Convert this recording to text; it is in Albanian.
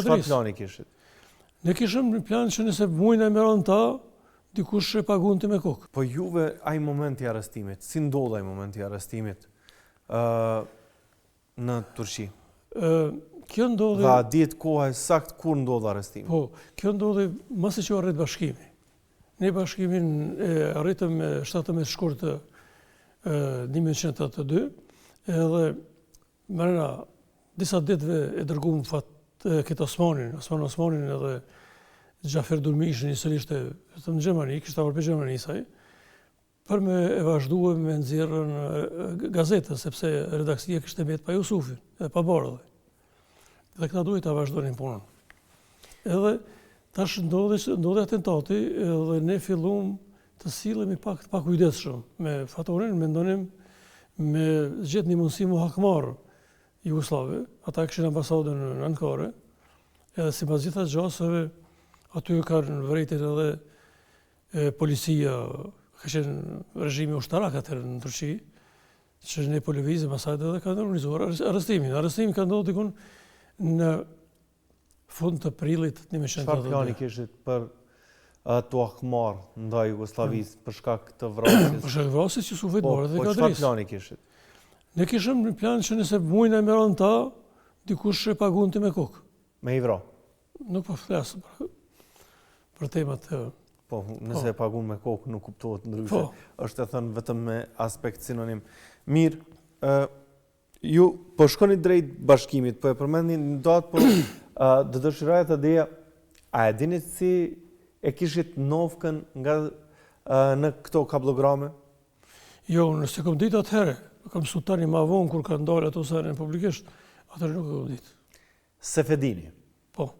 çfarë plani kishit? Ne kishëm një plan që nëse mujnë e meron ta, dikush e pagun të me kokë. Po juve ai momenti i arrestimit, si ndodh ai momenti i arrestimit në Turqi? Kjo ndodhi... Dha ditë koha e sakt kur ndodh arrestimi? Po, kjo ndodhi masi që arrit bashkimi. Ne bashkimin e arritëm me 17 shkurt të 1982, edhe mërëna disa ditëve e dërguam këtë Osmanin edhe Gjafer Durmish, njësër ishte në Gjermani, kishte avër për Gjermani saj, për me e vazhduhe me nxjerrën gazetën, sepse redaksia kishte mbet pa Jusufin, edhe pa Bardhë. Dhe këta duhet ta vazhdonin punën. Edhe tash ndodhi atentati, edhe ne fillum të sillemi pak kujdesshëm me fatorin, mendonim me gjetë një mundësi muhakmarë Jugoslave, ata kishin ambasadën në Ankara, edhe sipas gjitha gjasave aty kanë vërejtur edhe policia, ka qenë regjimi ushtarak atëherë në Turqi, që ne po lëvizim asaj edhe kanë organizuar arrestimin. Arrestimi ka ndodhur dikun në fund të prillit 1982. Çfarë plani kishit për të ahmar ndaj Jugosllavisë për shkak të vrasjes? Për shkak të vrasjes Jusufit Bardhë dhe Po Kadris. çfarë plani kishit? Ne kishëm një plan që nëse mujnë e meron ta, dikush e pagun të me kokë. Me i vra? Nuk po flas për temat të... Po, nëse e pagun me kokë nuk kuptohet ndryshe. Është e thënë vetëm me aspekt sinonim. Mirë, ju po shkoni drejt bashkimit, po e përmendni në datë, po do dëshiroja të dija, a e dini si e kishit novkën nga në këto kablograme? Jo, nëse kom ditë atëherë, kam su tani ma vonë kur ka ndalë ato sarën publikisht, atëherë nuk e kom ditë. Sefedini? Po.